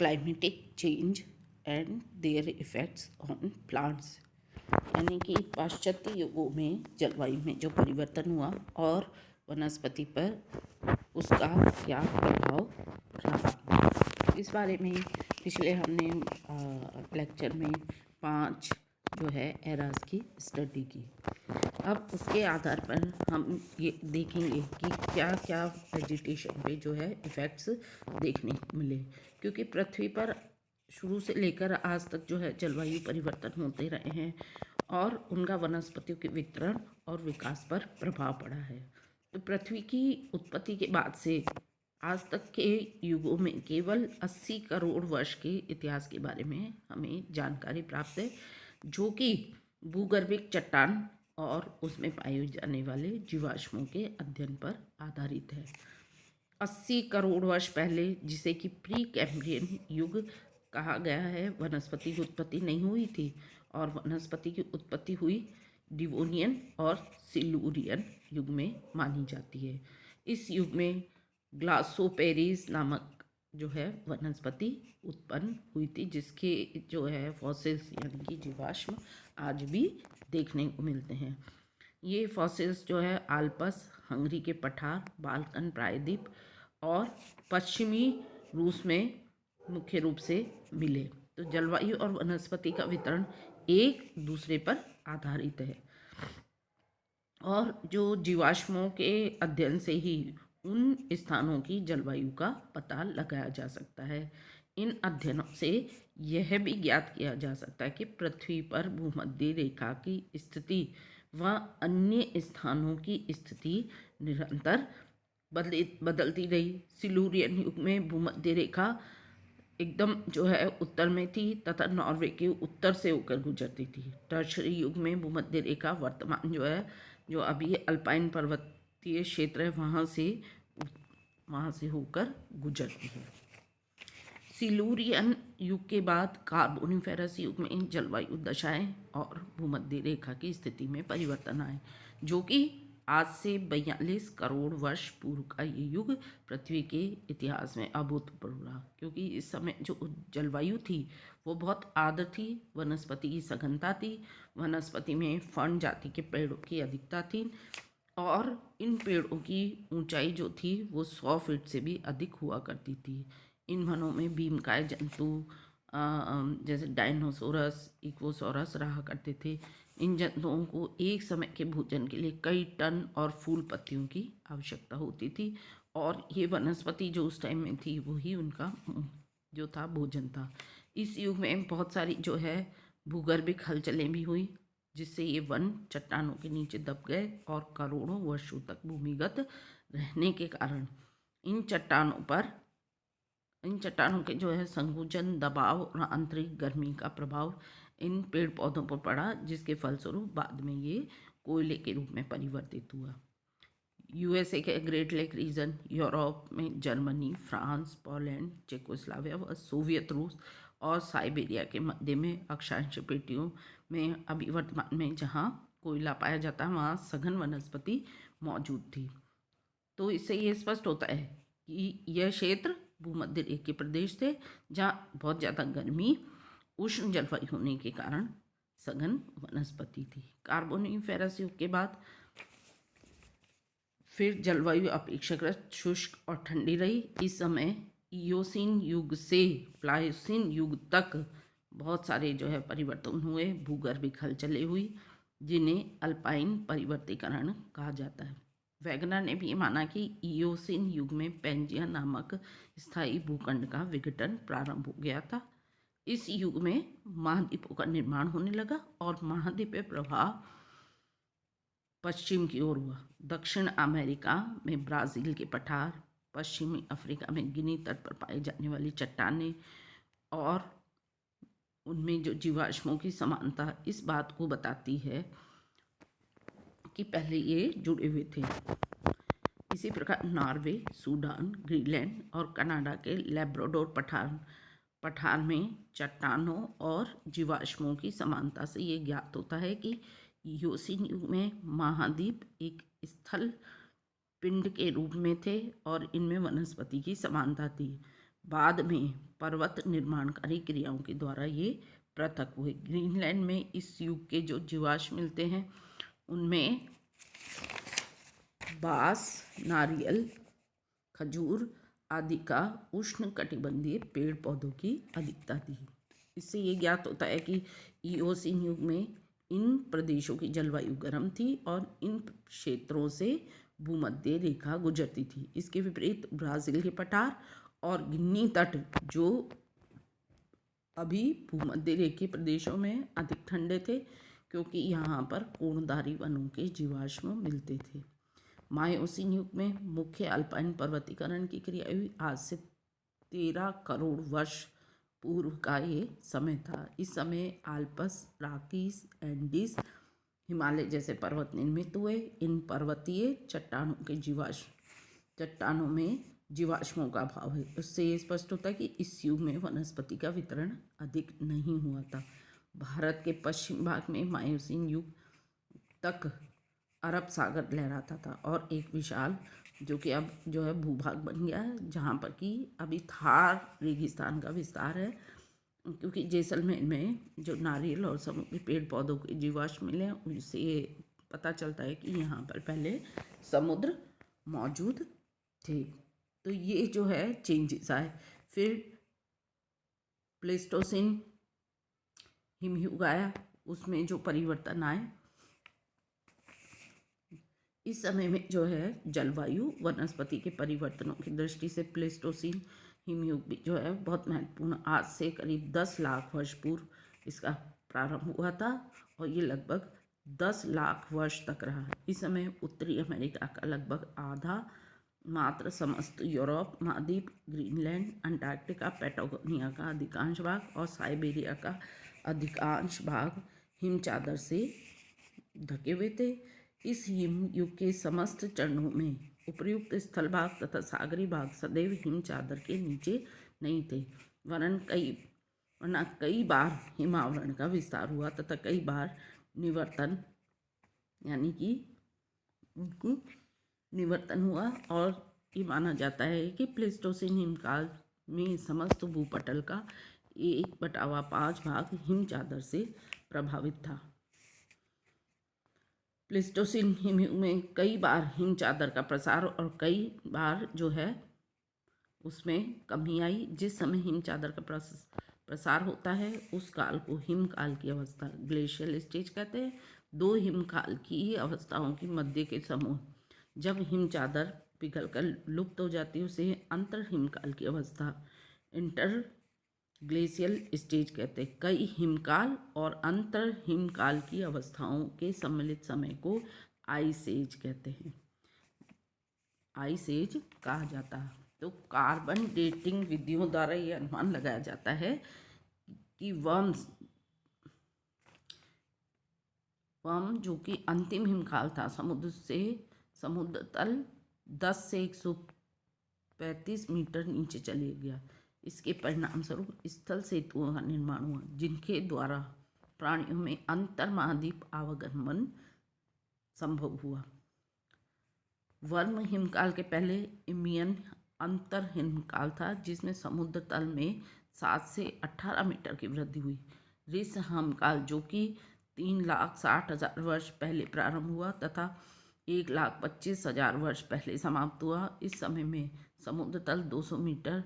Climatic change and their effects on plants, यानी कि पाश्चात्य युगों में जलवायु में जो परिवर्तन हुआ और वनस्पति पर उसका क्या प्रभाव रहा। इस बारे में पिछले हमने लेक्चर में 5 जो है एरास की स्टडी की। अब उसके आधार पर हम ये देखेंगे कि क्या क्या वेजिटेशन पे जो है इफ़ेक्ट्स देखने को मिले, क्योंकि पृथ्वी पर शुरू से लेकर आज तक जो है जलवायु परिवर्तन होते रहे हैं और उनका वनस्पतियों के वितरण और विकास पर प्रभाव पड़ा है। तो पृथ्वी की उत्पत्ति के बाद से आज तक के युगों में केवल 80 करोड़ वर्ष के इतिहास के बारे में हमें जानकारी प्राप्त है, जो कि भूगर्भिक चट्टान और उसमें पाए जाने वाले जीवाश्मों के अध्ययन पर आधारित है। 80 करोड़ वर्ष पहले, जिसे कि प्री कैम्ब्रियन युग कहा गया है, वनस्पति की उत्पत्ति नहीं हुई थी और वनस्पति की उत्पत्ति हुई डिवोनियन और सिल्यूरियन युग में मानी जाती है। इस युग में ग्लासोपेरिस नामक जो है वनस्पति उत्पन्न हुई थी, जिसके जो है फॉसिल्स यानी कि जीवाश्म आज भी देखने को मिलते हैं। ये फॉसिल्स जो है आल्प्स, हंगरी के पठार, बाल्कन प्रायद्वीप और पश्चिमी रूस में मुख्य रूप से मिले। तो जलवायु और वनस्पति का वितरण एक दूसरे पर आधारित है और जो जीवाश्मों के अध्ययन से ही उन स्थानों की जलवायु का पता लगाया जा सकता है। इन अध्ययनों से यह भी ज्ञात किया जा सकता है कि पृथ्वी पर भूमध्य रेखा की स्थिति व अन्य स्थानों की स्थिति निरंतर बदलती रही। सिल्यूरियन युग में भूमध्य रेखा एकदम जो है उत्तर में थी तथा नॉर्वे के उत्तर से होकर गुजरती थी। टर्शरी युग में भूमध्य रेखा वर्तमान जो है, जो अभी अल्पाइन पर्वतीय क्षेत्र है, वहाँ से होकर गुजरती है। सिल्यूरियन युग के बाद कार्बोनिफेरस युग में जलवायु दशाएं और भूमध्य रेखा की स्थिति में परिवर्तन आए, जो कि आज से 42 करोड़ वर्ष पूर्व का ये युग पृथ्वी के इतिहास में अभूतपूर्व रहा, क्योंकि इस समय जो जलवायु थी वो बहुत आर्द्र थी, वनस्पति की सघनता थी, वनस्पति में फर्न जाति के पेड़ों की अधिकता थी और इन पेड़ों की ऊंचाई जो थी वो 100 फीट से भी अधिक हुआ करती थी। इन वनों में भीमकाय जंतु जैसे डायनासोरस, इक्वोसॉरस रहा करते थे। इन जंतुओं को एक समय के भोजन के लिए कई टन और फूल पत्तियों की आवश्यकता होती थी और ये वनस्पति जो उस टाइम में थी वही उनका जो था भोजन था। इस युग में बहुत सारी जो है भूगर्भिक हलचलें भी हुई, जिससे ये वन चट्टानों के नीचे दब गए और करोड़ों वर्षों तक भूमिगत रहने के कारण इन चट्टानों के जो है संकुचन, दबाव और आंतरिक गर्मी का प्रभाव इन पेड़ पौधों पर पड़ा, जिसके फलस्वरूप बाद में ये कोयले के रूप में परिवर्तित हुआ। यूएसए के ग्रेट लेक रीजन, यूरोप में जर्मनी, फ्रांस, पोलैंड, चेकोस्लोवाकिया व सोवियत रूस और साइबेरिया के मध्य में अक्षांश पेटियों में अभी वर्तमान में जहाँ कोयला पाया जाता है वहाँ सघन वनस्पति मौजूद थी। तो इससे ये स्पष्ट होता है कि यह क्षेत्र भूमध्य रेखा के प्रदेश थे जहाँ बहुत ज़्यादा गर्मी, उष्ण जलवायु होने के कारण सघन वनस्पति थी। कार्बोनिफेरस युग के बाद फिर जलवायु अपेक्षाकृत शुष्क और ठंडी रही। इस समय इयोसीन युग से प्लायोसीन युग तक बहुत सारे जो है परिवर्तन हुए, भूगर्भिक हलचलें हुई, जिन्हें अल्पाइन परिवर्तीकरण कहा जाता है। वैगनर ने भी माना कि इयोसीन युग में पैंजिया नामक स्थायी भूखंड का विघटन प्रारंभ हो गया था। इस युग में महाद्वीपों का निर्माण होने लगा और महाद्वीपीय प्रवाह पश्चिम की ओर हुआ। दक्षिण अमेरिका में ब्राज़ील के पठार, पश्चिमी अफ्रीका में गिनी तट पर पाई जाने वाली चट्टानें और उनमें जो जीवाश्मों की समानता इस बात को बताती है कि पहले ये जुड़े हुए थे। इसी प्रकार नॉर्वे, सूडान, ग्रीनलैंड और कनाडा के लैब्राडोर पठार में चट्टानों और जीवाश्मों की समानता से ये ज्ञात होता है कि इयोसीन युग में महाद्वीप एक स्थल पिंड के रूप में थे और इनमें वनस्पति की समानता थी। बाद में पर्वत निर्माणकारी क्रियाओं के द्वारा ये पृथक हुए। ग्रीनलैंड में इस युग के जो जीवाश्म मिलते हैं उनमें बांस, नारियल, खजूर आदि का उष्ण कटिबंधीय पेड़ पौधों की अधिकता थी। इससे ये ज्ञात होता है कि इओसिन युग में इन प्रदेशों की जलवायु गर्म थी और इन क्षेत्रों से भूमध्य रेखा गुजरती थी। इसके विपरीत ब्राज़ील के पठार और गिनी तट जो अभी भूमध्य रेखीय प्रदेशों में अधिक ठंडे थे, क्योंकि यहाँ पर कोणधारी वनों के जीवाश्म मिलते थे। मायोसीन युग में मुख्य अल्पाइन पर्वतीकरण की क्रिया हुई। आज से 13 करोड़ वर्ष पूर्व का ये समय था। इस समय आल्पस, राकीस, एंडीज, हिमालय जैसे पर्वत निर्मित हुए। इन पर्वतीय चट्टानों में जीवाश्मों का अभाव है। उससे ये स्पष्ट होता है कि इस युग में वनस्पति का वितरण अधिक नहीं हुआ था। भारत के पश्चिम भाग में मायोसीन युग तक अरब सागर लहराता था और एक विशाल जो कि अब जो है भूभाग बन गया है, जहाँ पर कि अभी थार रेगिस्तान का विस्तार है, क्योंकि जैसलमेर में जो नारियल और समुद्री पेड़ पौधों के जीवाश्म मिले हैं उनसे ये पता चलता है कि यहाँ पर पहले समुद्र मौजूद थे। तो ये जो है चेंजेस आए। फिर प्लेस्टोसिन हिमयुग आया, उसमें जो परिवर्तन आए, इस समय में जो है जलवायु वनस्पति के परिवर्तनों की दृष्टि से प्लेस्टोसिन हिमयुग भी जो है बहुत महत्वपूर्ण। आज से करीब 10 लाख वर्ष पूर्व इसका प्रारंभ हुआ था और ये लगभग 10 लाख वर्ष तक रहा। इस समय उत्तरी अमेरिका का लगभग आधा, मात्र समस्त यूरोप महाद्वीप, ग्रीनलैंड, अंटार्कटिका, पैटागोनिया का अधिकांश भाग और साइबेरिया का अधिकांश भाग हिम चादर से ढके हुए थे। इस हिम युग के समस्त चरणों में उपर्युक्त स्थल भाग तथा सागरी भाग सदैव हिम चादर के नीचे नहीं थे, वरना कई बार हिमावरण का विस्तार हुआ तथा कई बार निवर्तन यानी कि निवर्तन हुआ। और ये माना जाता है कि प्लेस्टोसिन हिमकाल में समस्त भूपटल का 1/5 भाग हिम चादर से प्रभावित था। प्लेस्टोसिन हिमयुग में कई बार हिम चादर का प्रसार और कई बार जो है उसमें कमी आई। जिस समय हिम चादर का प्रसार होता है उस काल को हिमकाल की अवस्था, ग्लेशियल स्टेज कहते हैं। दो हिमकाल की अवस्थाओं की मध्य के समूह जब हिम चादर पिघलकर लुप्त हो जाती है उसे अंतर हिमकाल की अवस्था, इंटर ग्लेशियल स्टेज कहते हैं। कई हिमकाल और अंतर हिमकाल की अवस्थाओं के सम्मिलित समय को आइस एज कहते हैं, आइस एज कहा जाता है। तो कार्बन डेटिंग विधियों द्वारा ये अनुमान लगाया जाता है कि वर्म जो कि अंतिम हिमकाल था, समुद्र तल 10 से 135 मीटर नीचे चले गया। इसके परिणाम स्वरूप स्थल सेतुओं का निर्माण हुआ, जिनके द्वारा प्राणियों में अंतर महाद्वीप आवागमन संभव हुआ। वर्म हिमकाल के पहले इमियन अंतर हिमकाल था, जिसमें समुद्र तल में 7 से 18 मीटर की वृद्धि हुई। रिस हिमकाल जो कि 3,60,000 वर्ष पहले प्रारंभ हुआ तथा 1,25,000 वर्ष पहले समाप्त हुआ। इस समय में समुद्र तल 200 मीटर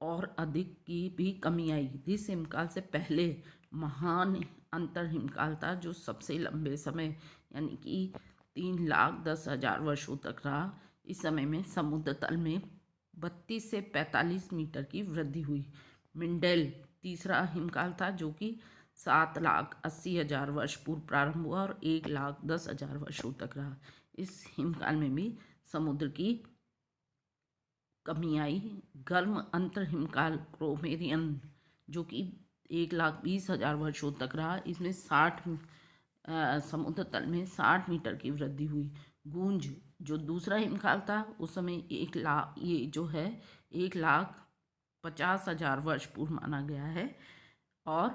और अधिक की भी कमी आई। रिस हिमकाल से पहले महान अंतर हिमकाल था, जो सबसे लंबे समय यानी कि 3,10,000 वर्षों तक रहा। इस समय में समुद्र तल में 32 से 45 मीटर की वृद्धि हुई। मिंडेल तीसरा हिमकाल था, जो कि 7,80,000 वर्ष पूर्व प्रारंभ हुआ और 1,10,000 वर्षों तक रहा। इस हिमकाल में भी समुद्र की कमी आई। गर्म अंतर हिमकाल क्रोमेरियन जो कि 1,20,000 वर्षों तक रहा। इसमें समुद्र तल में 60 मीटर की वृद्धि हुई। गूंज जो दूसरा हिमकाल था, उस समय 1,50,000 वर्ष पूर्व माना गया है और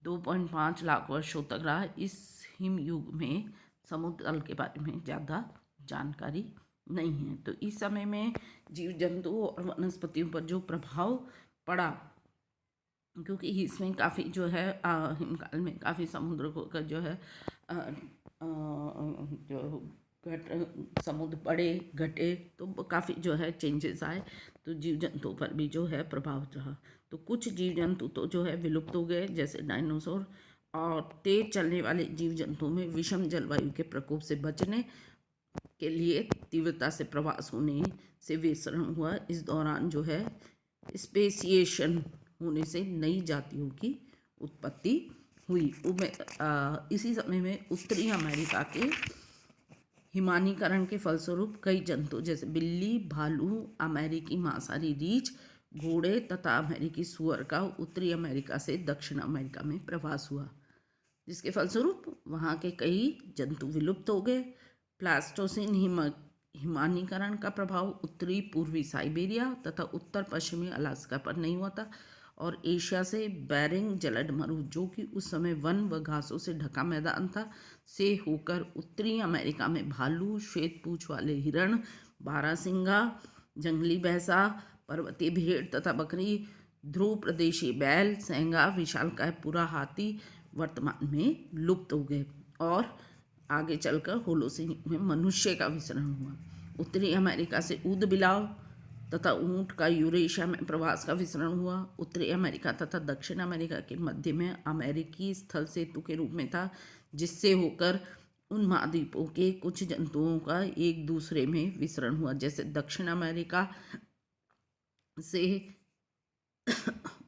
2.5 लाख वर्षों तक रहा। इस हिमयुग में समुद्र तल के बारे में ज़्यादा जानकारी नहीं है। तो इस समय में जीव जंतुओं और वनस्पतियों पर जो प्रभाव पड़ा, क्योंकि इसमें काफ़ी जो है हिमकाल में काफ़ी समुद्र का जो है जो समुद्र बढ़े घटे, तो काफ़ी जो है चेंजेस आए, तो जीव जंतुओं पर भी जो है प्रभाव रहा। तो कुछ जीव जंतु तो जो है विलुप्त हो गए, जैसे डायनासोर, और तेज चलने वाले जीव जंतुओं में विषम जलवायु के प्रकोप से बचने के लिए तीव्रता से प्रवास होने से विचरण हुआ। इस दौरान जो है स्पेसिएशन होने से नई जातियों की उत्पत्ति हुई। इसी समय में उत्तरी अमेरिका के हिमानीकरण के फलस्वरूप कई जंतु जैसे बिल्ली, भालू, अमेरिकी मांसाहारी रीछ, घोड़े तथा अमेरिकी सुअर का उत्तरी अमेरिका से दक्षिण अमेरिका में प्रवास हुआ, जिसके फलस्वरूप वहाँ के कई जंतु विलुप्त हो गए। प्लास्टोसिन हिमानीकरण का प्रभाव उत्तरी पूर्वी साइबेरिया तथा उत्तर पश्चिमी अलास्का पर नहीं हुआ था, और एशिया से बेरिंग जलद मरु, जो कि उस समय वन व घासों से ढका मैदान था, से होकर उत्तरी अमेरिका में भालू, श्वेत पूंछ वाले हिरण, बारहसिंगा, जंगली भैंसा, पर्वतीय भेड़ तथा बकरी, ध्रुव प्रदेशी बैल, सेंगा, विशालकाय पुरा हाथी वर्तमान में लुप्त हो गए, और आगे चलकर होलोसिन में मनुष्य का विचरण हुआ। उत्तरी अमेरिका से ऊद बिलाव तथा ऊंट का यूरेशिया में प्रवास का विचरण हुआ। उत्तरी अमेरिका तथा दक्षिण अमेरिका के मध्य में अमेरिकी स्थल सेतु के रूप में था, जिससे होकर उन महाद्वीपों के कुछ जंतुओं का एक दूसरे में विचरण हुआ, जैसे दक्षिण अमेरिका से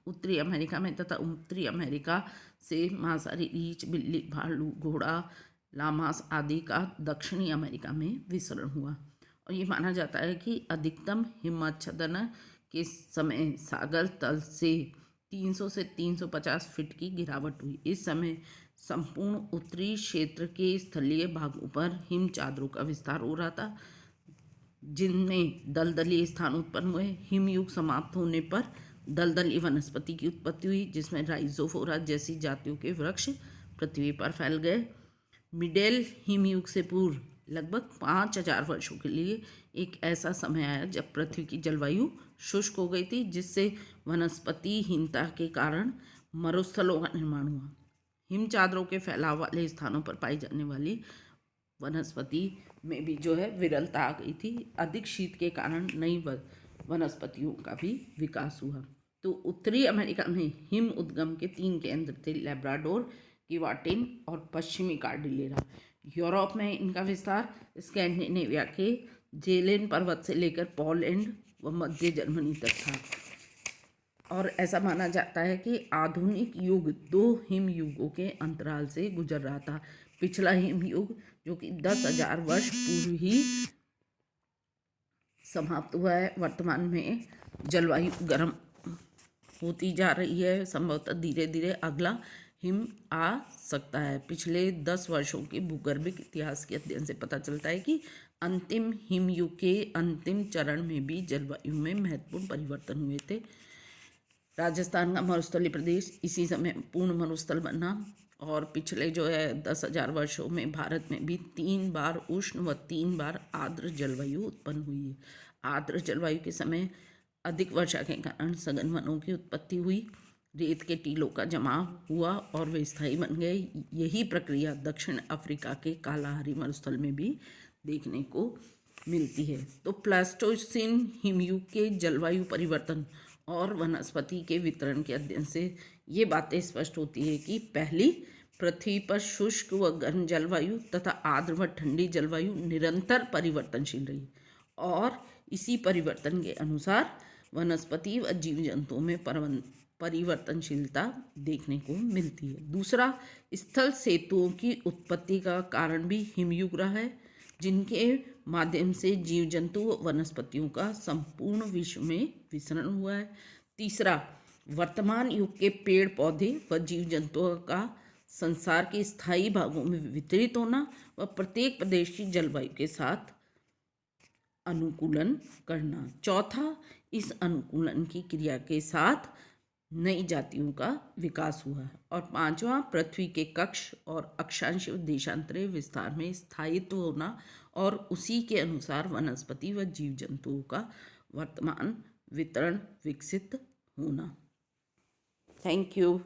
उत्तरी अमेरिका में तथा उत्तरी अमेरिका से मांसाहारी रीछ, बिल्ली, भालू, घोड़ा, लामास आदि का दक्षिणी अमेरिका में विचरण हुआ। और ये माना जाता है कि अधिकतम हिमाच्छादन के समय सागर तल से 300 से 350 फीट की गिरावट हुई। इस समय संपूर्ण उत्तरी क्षेत्र के स्थलीय भागों पर हिम चादरों का विस्तार हो रहा था, जिनमें दलदली स्थान उत्पन्न हुए। हिमयुग समाप्त होने पर दलदली वनस्पति की उत्पत्ति हुई, जिसमें राइजोफोरा जैसी जातियों के वृक्ष पृथ्वी पर फैल गए। मिडेल हिमयुग से पूर्व लगभग 5000 वर्षों के लिए एक ऐसा समय आया जब पृथ्वी की जलवायु शुष्क हो गई थी, जिससे वनस्पतिहीनता के कारण मरुस्थलों का निर्माण हुआ। हिम चादरों के फैलाव वाले स्थानों पर पाई जाने वाली वनस्पति में भी जो है विरलता आ गई थी। अधिक शीत के कारण नई वनस्पतियों का भी विकास हुआ। तो उत्तरी अमेरिका में हिम उद्गम के 3 केंद्र थे, लेब्राडोर, कीवाटिन और पश्चिमी कार्डिलेरा। यूरोप में इनका विस्तार स्कैंडिनेविया के जेलेन पर्वत से लेकर पोलैंड व मध्य जर्मनी तक था, और ऐसा माना जाता है कि आधुनिक युग 2 हिम युगों के अंतराल से गुजर रहा था। पिछला हिम युग जो कि 10,000 वर्ष पूर्व ही समाप्त हुआ है। वर्तमान में जलवायु गर्म होती जा रही है, संभवतः धीरे धीरे अगला हिम आ सकता है। पिछले 10 वर्षों के भूगर्भिक इतिहास के अध्ययन से पता चलता है कि अंतिम हिमयुग के अंतिम चरण में भी जलवायु में महत्वपूर्ण परिवर्तन हुए थे। राजस्थान का मरुस्थलीय प्रदेश इसी समय पूर्ण मरुस्थल बना, और पिछले जो है 10,000 वर्षों में भारत में भी 3 बार उष्ण व 3 बार आर्द्र जलवायु उत्पन्न हुई है। आर्द्र जलवायु के समय अधिक वर्षा के कारण सघन वनों की उत्पत्ति हुई, रेत के टीलों का जमाव हुआ और वे स्थायी बन गए। यही प्रक्रिया दक्षिण अफ्रीका के कालाहारी मरुस्थल में भी देखने को मिलती है। तो प्लास्टोसिन हिमयुग के जलवायु परिवर्तन और वनस्पति के वितरण के अध्ययन से ये बातें स्पष्ट होती है कि पहली पृथ्वी पर शुष्क व गर्म जलवायु तथा आर्द्र व ठंडी जलवायु निरंतर परिवर्तनशील रही, और इसी परिवर्तन के अनुसार वनस्पति व जीव जंतुओं में परिवर्तनशीलता देखने को मिलती है। दूसरा, स्थल सेतुओं की उत्पत्ति का कारण भी हिमयुग रहा है, जिनके माध्यम से जीव जंतु व वनस्पतियों का संपूर्ण विश्व में विचरण हुआ है। तीसरा, वर्तमान युग के पेड़ पौधे व जीव जंतुओं का संसार के स्थायी भागों में वितरित होना व प्रत्येक प्रदेश की जलवायु के साथ अनुकूलन करना। चौथा, इस अनुकूलन की क्रिया के साथ नई जातियों का विकास हुआ है। और पांचवा, पृथ्वी के कक्ष और अक्षांश देशांतरीय विस्तार में स्थायित्व होना और उसी के अनुसार वनस्पति व जीव जंतुओं का वर्तमान वितरण विकसित होना। Thank you.